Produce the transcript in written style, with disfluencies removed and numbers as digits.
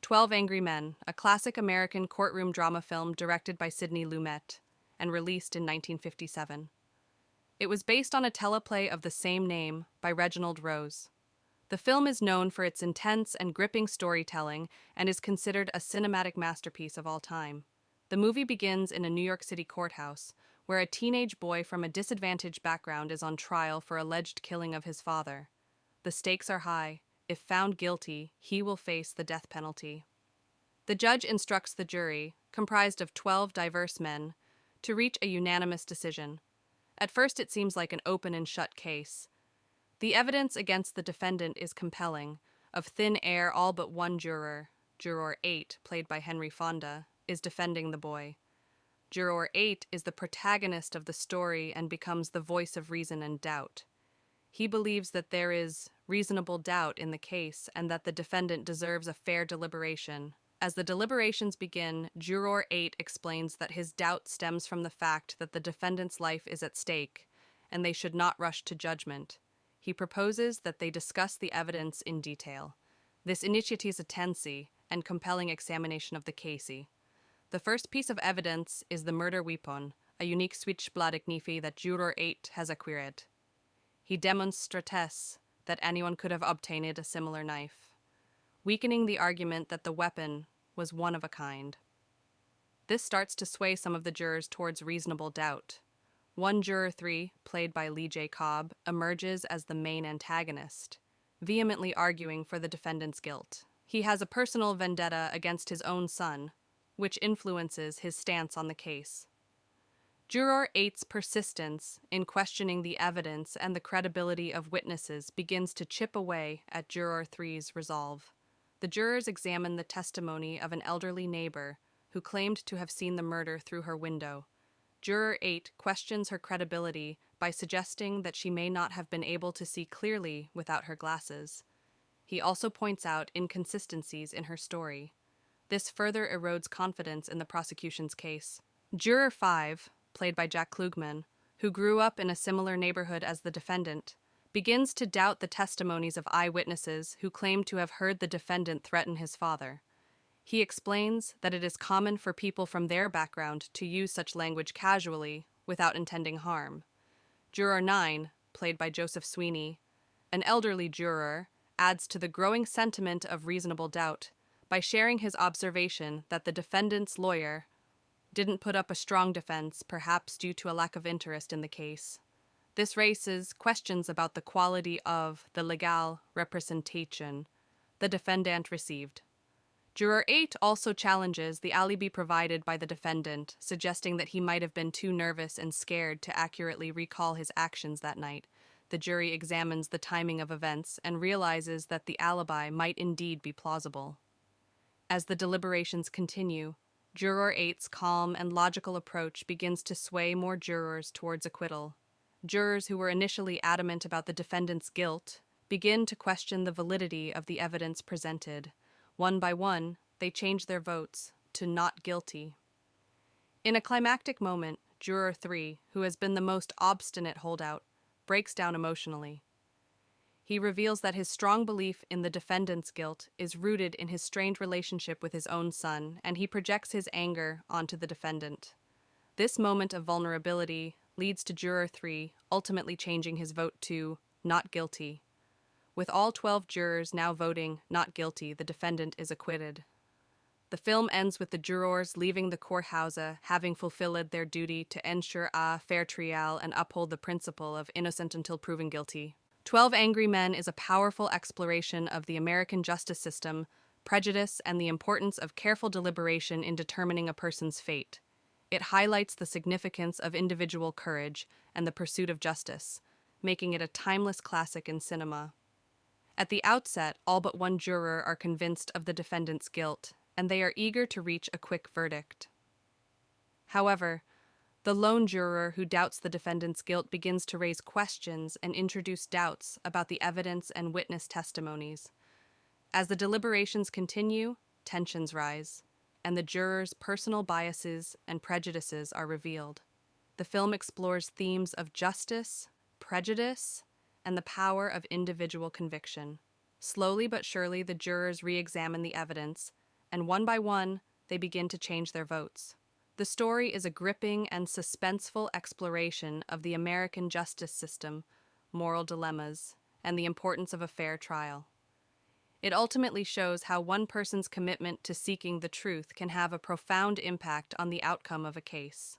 12 Angry Men, a classic American courtroom drama film directed by Sidney Lumet and released in 1957. It was based on a teleplay of the same name by Reginald Rose. The film is known for its intense and gripping storytelling and is considered a cinematic masterpiece of all time. The movie begins in a New York City courthouse, where a teenage boy from a disadvantaged background is on trial for alleged killing of his father. The stakes are high. If found guilty, he will face the death penalty. The judge instructs the jury, comprised of 12 diverse men, to reach a unanimous decision. At first, it seems like an open and shut case. The evidence against the defendant is compelling. Of thin air, all but one juror, Juror 8, played by Henry Fonda, is defending the boy. Juror 8 is the protagonist of the story and becomes the voice of reason and doubt. He believes that there is reasonable doubt in the case and that the defendant deserves a fair deliberation. As the deliberations begin, Juror 8 explains that his doubt stems from the fact that the defendant's life is at stake and they should not rush to judgment. He proposes that they discuss the evidence in detail. This initiates a tense and compelling examination of the case. The first piece of evidence is the murder weapon, a unique switchblade knife that Juror 8 has acquired. He demonstrates that anyone could have obtained a similar knife, weakening the argument that the weapon was one of a kind. This starts to sway some of the jurors towards reasonable doubt. One Juror 3, played by Lee J. Cobb, emerges as the main antagonist, vehemently arguing for the defendant's guilt. He has a personal vendetta against his own son, which influences his stance on the case. Juror 8's persistence in questioning the evidence and the credibility of witnesses begins to chip away at Juror 3's resolve. The jurors examine the testimony of an elderly neighbor who claimed to have seen the murder through her window. Juror 8 questions her credibility by suggesting that she may not have been able to see clearly without her glasses. He also points out inconsistencies in her story. This further erodes confidence in the prosecution's case. Juror 5, played by Jack Klugman, who grew up in a similar neighborhood as the defendant, begins to doubt the testimonies of eyewitnesses who claim to have heard the defendant threaten his father. He explains that it is common for people from their background to use such language casually without intending harm. Juror 9, played by Joseph Sweeney, an elderly juror, adds to the growing sentiment of reasonable doubt by sharing his observation that the defendant's lawyer didn't put up a strong defense, perhaps due to a lack of interest in the case. This raises questions about the quality of the legal representation the defendant received. Juror 8 also challenges the alibi provided by the defendant, suggesting that he might have been too nervous and scared to accurately recall his actions that night. The jury examines the timing of events and realizes that the alibi might indeed be plausible. As the deliberations continue, Juror 8's calm and logical approach begins to sway more jurors towards acquittal. Jurors who were initially adamant about the defendant's guilt begin to question the validity of the evidence presented. One by one, they change their votes to not guilty. In a climactic moment, Juror 3, who has been the most obstinate holdout, breaks down emotionally. He reveals that his strong belief in the defendant's guilt is rooted in his strained relationship with his own son, and he projects his anger onto the defendant. This moment of vulnerability leads to Juror 3 ultimately changing his vote to not guilty. With all 12 jurors now voting not guilty, the defendant is acquitted. The film ends with the jurors leaving the courthouse, having fulfilled their duty to ensure a fair trial and uphold the principle of innocent until proven guilty. 12 Angry Men is a powerful exploration of the American justice system, prejudice, and the importance of careful deliberation in determining a person's fate. It highlights the significance of individual courage and the pursuit of justice, making it a timeless classic in cinema. At the outset, all but one juror are convinced of the defendant's guilt, and they are eager to reach a quick verdict. However, the lone juror who doubts the defendant's guilt begins to raise questions and introduce doubts about the evidence and witness testimonies. As the deliberations continue, tensions rise, and the jurors' personal biases and prejudices are revealed. The film explores themes of justice, prejudice, and the power of individual conviction. Slowly but surely, the jurors re-examine the evidence, and one by one, they begin to change their votes. The story is a gripping and suspenseful exploration of the American justice system, moral dilemmas, and the importance of a fair trial. It ultimately shows how one person's commitment to seeking the truth can have a profound impact on the outcome of a case.